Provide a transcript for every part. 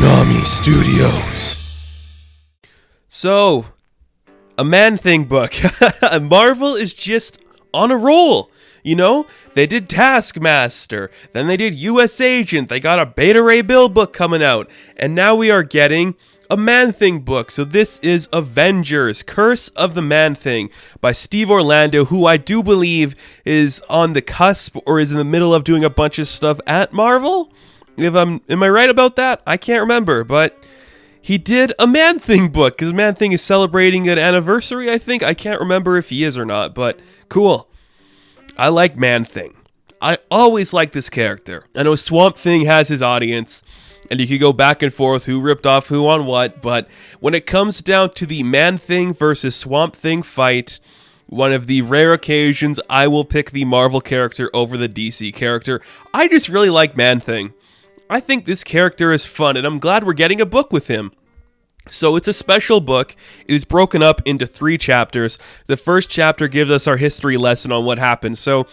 Konami Studios. So, a Man-Thing book. Marvel is just on a roll. You know, they did Taskmaster, then they did US Agent, they got a Beta Ray Bill book coming out, and now we are getting a Man-Thing book. So this is Avengers, Curse of the Man-Thing by Steve Orlando, who I do believe is on the cusp or is in the middle of doing a bunch of stuff at Marvel. Am I right about that? I can't remember, but he did a Man-Thing book because Man-Thing is celebrating an anniversary, I think. I can't remember if he is or not, but cool. I like Man-Thing. I always like this character. I know Swamp Thing has his audience, and you can go back and forth who ripped off who on what, but when it comes down to the Man-Thing versus Swamp Thing fight, one of the rare occasions I will pick the Marvel character over the DC character. I just really like Man-Thing. I think this character is fun, and I'm glad we're getting a book with him. So it's a special book. It is broken up into 3 chapters. The first chapter gives us our history lesson on what happened. So,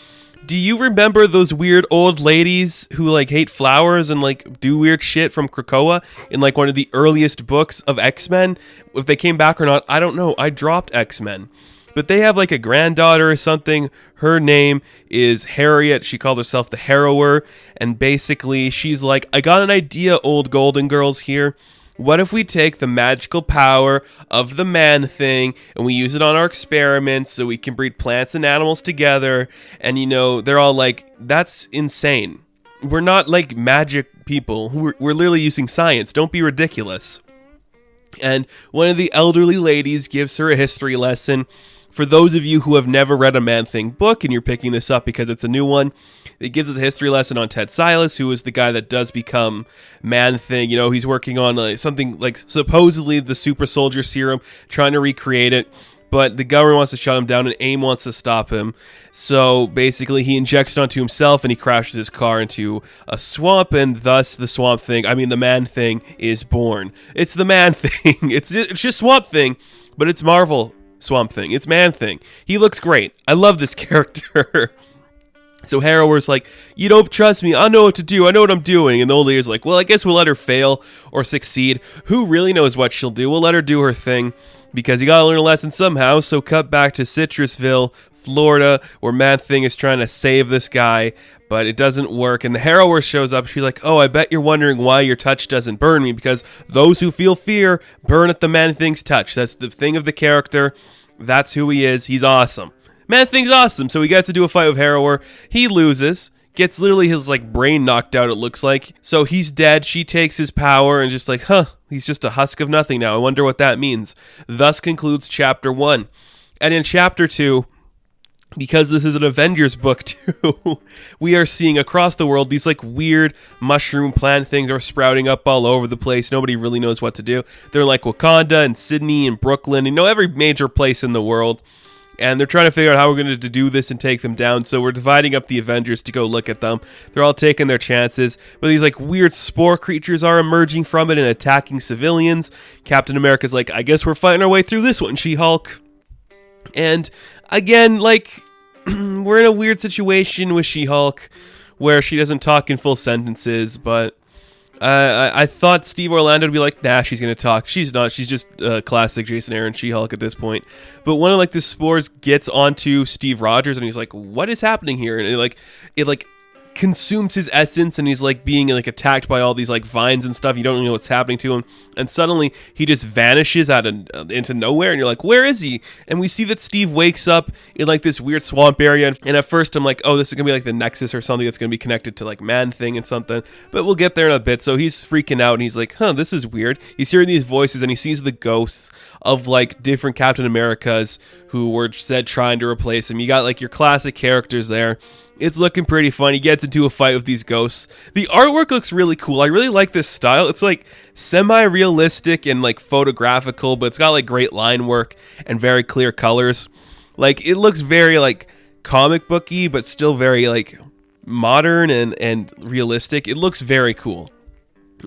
do you remember those weird old ladies who like hate flowers and like do weird shit from Krakoa in like one of the earliest books of X-Men? If they came back or not, I don't know. I dropped X-Men. But they have like a granddaughter or something. Her name is Harriet. She called herself the Harrower. And basically she's like, I got an idea, old Golden Girls here. What if we take the magical power of the Man-Thing and we use it on our experiments so we can breed plants and animals together? And, you know, they're all like, that's insane. We're not like magic people. We're literally using science. Don't be ridiculous. And one of the elderly ladies gives her a history lesson. For those of you who have never read a Man-Thing book and you're picking this up because it's a new one, it gives us a history lesson on Ted Sallis, who is the guy that does become Man-Thing. You know, he's working on something like supposedly the super soldier serum, trying to recreate it, but the government wants to shut him down and AIM wants to stop him. So basically he injects it onto himself and he crashes his car into a swamp, and thus the Man-Thing is born. It's the Man-Thing. It's just Swamp Thing, but it's Marvel Swamp Thing. It's Man-Thing. He looks great. I love this character. So Harrower's like, you don't trust me. I know what to do. I know what I'm doing. And the old lady's like, well, I guess we'll let her fail or succeed. Who really knows what she'll do? We'll let her do her thing because you gotta learn a lesson somehow. So cut back to Citrusville, Florida, where Man-Thing is trying to save this guy, but it doesn't work. And the Harrower shows up. She's like, oh, I bet you're wondering why your touch doesn't burn me, because those who feel fear burn at the Man-Thing's touch. That's the thing of the character. That's who he is. He's awesome. Man-Thing's awesome. So he gets to do a fight with Harrower. He loses. Gets literally his like brain knocked out, it looks like. So he's dead. She takes his power and just like, he's just a husk of nothing now. I wonder what that means. Thus concludes chapter 1. And in chapter 2, because this is an Avengers book too, we are seeing across the world these like weird mushroom plant things are sprouting up all over the place. Nobody really knows what to do. They're like Wakanda and Sydney and Brooklyn, every major place in the world. And they're trying to figure out how we're going to do this and take them down. So we're dividing up the Avengers to go look at them. They're all taking their chances. But these like weird spore creatures are emerging from it and attacking civilians. Captain America's like, I guess we're fighting our way through this one, She-Hulk. And again, like, we're in a weird situation with She-Hulk where she doesn't talk in full sentences, but I thought Steve Orlando would be like, nah, she's going to talk. She's not. She's just classic Jason Aaron She-Hulk at this point. But one of like the spores gets onto Steve Rogers and he's like, what is happening here? And it consumes his essence, and he's like being like attacked by all these like vines and stuff. You don't really know what's happening to him, and suddenly he just vanishes into nowhere, and you're like, where is he? And we see that Steve wakes up in like this weird swamp area, and at first I'm like, oh, this is gonna be like the Nexus or something that's gonna be connected to like Man-Thing and something, but we'll get there in a bit. So he's freaking out and he's like, this is weird. He's hearing these voices and he sees the ghosts of like different Captain Americas who were said trying to replace him. You got like your classic characters there. It's looking pretty fun. He gets into a fight with these ghosts. The artwork looks really cool. I really like this style. It's like semi-realistic and like photographical, but it's got like great line work and very clear colors. Like it looks very like comic booky, but still very like modern and realistic. It looks very cool.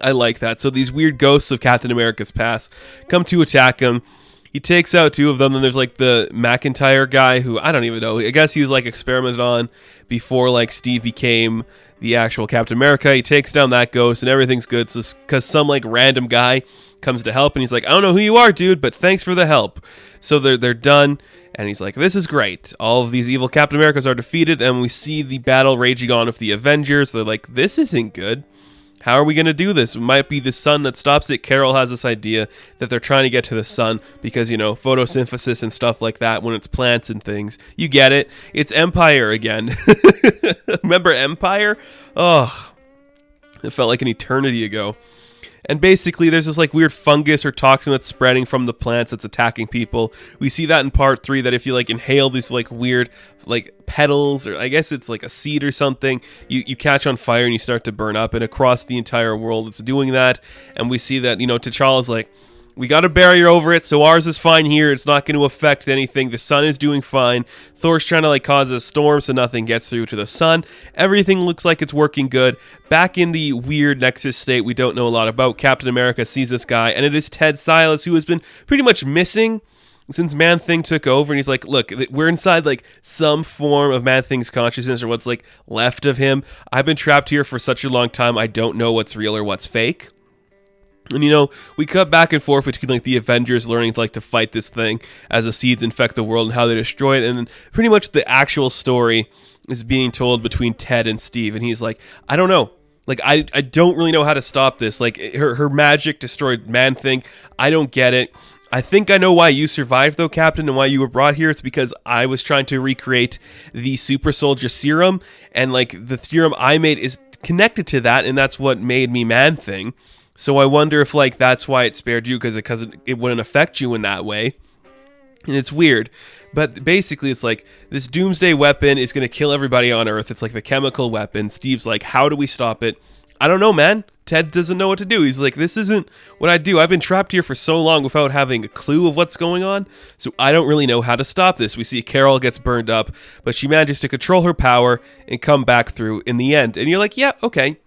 I like that. So these weird ghosts of Captain America's past come to attack him. He takes out 2 of them. Then there's like the McIntyre guy who I don't even know. I guess he was like experimented on before like Steve became the actual Captain America. He takes down that ghost and everything's good. So because some like random guy comes to help and he's like, I don't know who you are, dude, but thanks for the help. So they're done. And he's like, this is great. All of these evil Captain Americas are defeated, and we see the battle raging on with the Avengers. They're like, this isn't good. How are we going to do this? It might be the sun that stops it. Carol has this idea that they're trying to get to the sun because, you know, photosynthesis and stuff like that when it's plants and things. You get it. It's Empire again. Remember Empire? Oh, it felt like an eternity ago. And basically, there's this like weird fungus or toxin that's spreading from the plants that's attacking people. We see that in part 3, that if you like inhale these like weird like petals, or I guess it's like a seed or something, you catch on fire and you start to burn up. And across the entire world, it's doing that. And we see that, you know, T'Challa's like, we got a barrier over it, so ours is fine here. It's not going to affect anything. The sun is doing fine. Thor's trying to like cause a storm so nothing gets through to the sun. Everything looks like it's working good. Back in the weird Nexus state we don't know a lot about, Captain America sees this guy, and it is Ted Sallis, who has been pretty much missing since Man-Thing took over. And he's like, look, we're inside like some form of Man-Thing's consciousness, or what's like left of him. I've been trapped here for such a long time, I don't know what's real or what's fake. And, you know, we cut back and forth between, like, the Avengers learning to, like, to fight this thing as the seeds infect the world and how they destroy it. And pretty much the actual story is being told between Ted and Steve. And he's like, I don't know. Like, I don't really know how to stop this. Like, her magic destroyed Man-Thing. I don't get it. I think I know why you survived, though, Captain, and why you were brought here. It's because I was trying to recreate the super soldier serum. And, like, the serum I made is connected to that, and that's what made me Man-Thing. So I wonder if, like, that's why it spared you, because it wouldn't affect you in that way. And it's weird. But basically, it's like, this doomsday weapon is going to kill everybody on Earth. It's like the chemical weapon. Steve's like, how do we stop it? I don't know, man. Ted doesn't know what to do. He's like, this isn't what I do. I've been trapped here for so long without having a clue of what's going on. So I don't really know how to stop this. We see Carol gets burned up, but she manages to control her power and come back through in the end. And you're like, yeah, okay.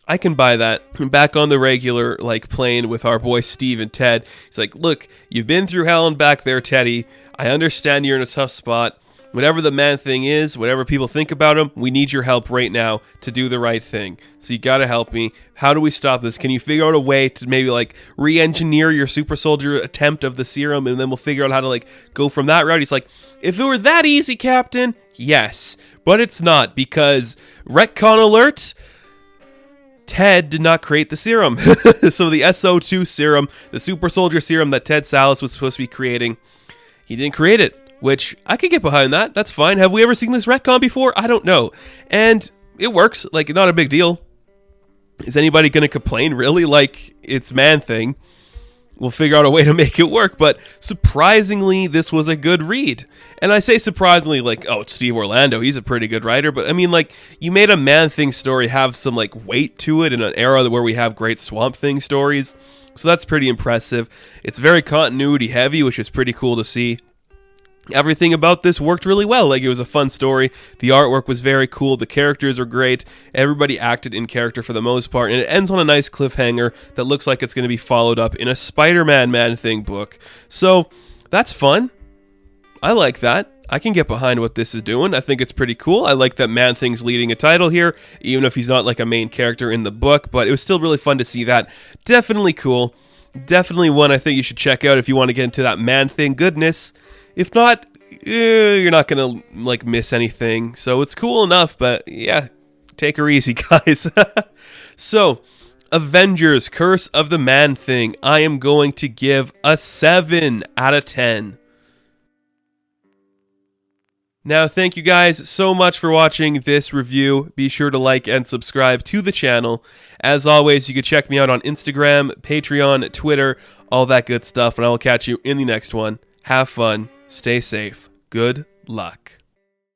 I can buy that. I'm back on the regular, like, plane with our boy Steve and Ted. He's like, look, you've been through hell and back there, Teddy. I understand you're in a tough spot. Whatever the Man-Thing is, whatever people think about him, we need your help right now to do the right thing. So you gotta help me. How do we stop this? Can you figure out a way to maybe, like, re-engineer your super soldier attempt of the serum, and then we'll figure out how to, like, go from that route? He's like, if it were that easy, Captain, yes. But it's not, because, retcon alert, Ted did not create the serum. So the SO2 serum, the super soldier serum that Ted Sallis was supposed to be creating, he didn't create it, which I could get behind that. That's fine. Have we ever seen this retcon before? I don't know. And it works. Like, not a big deal. Is anybody going to complain, really? Like, it's Man-Thing. We'll figure out a way to make it work. But surprisingly, this was a good read. And I say surprisingly, like, oh, it's Steve Orlando. He's a pretty good writer. But, I mean, like, you made a Man-Thing story have some, like, weight to it in an era where we have great Swamp Thing stories. So that's pretty impressive. It's very continuity heavy, which is pretty cool to see. Everything about this worked really well. Like, it was a fun story. The artwork was very cool. The characters were great. Everybody acted in character for the most part. And it ends on a nice cliffhanger that looks like it's going to be followed up in a Spider-Man Man-Thing book. So, that's fun. I like that. I can get behind what this is doing. I think it's pretty cool. I like that Man-Thing's leading a title here, even if he's not like a main character in the book. But it was still really fun to see that. Definitely cool. Definitely one I think you should check out if you want to get into that Man-Thing goodness. If not, you're not going to, like, miss anything. So it's cool enough, but yeah, take her easy, guys. So, Avengers, Curse of the Man-Thing. I am going to give a 7 out of 10. Now, thank you guys so much for watching this review. Be sure to like and subscribe to the channel. As always, you can check me out on Instagram, Patreon, Twitter, all that good stuff, and I will catch you in the next one. Have fun. Stay safe. Good luck.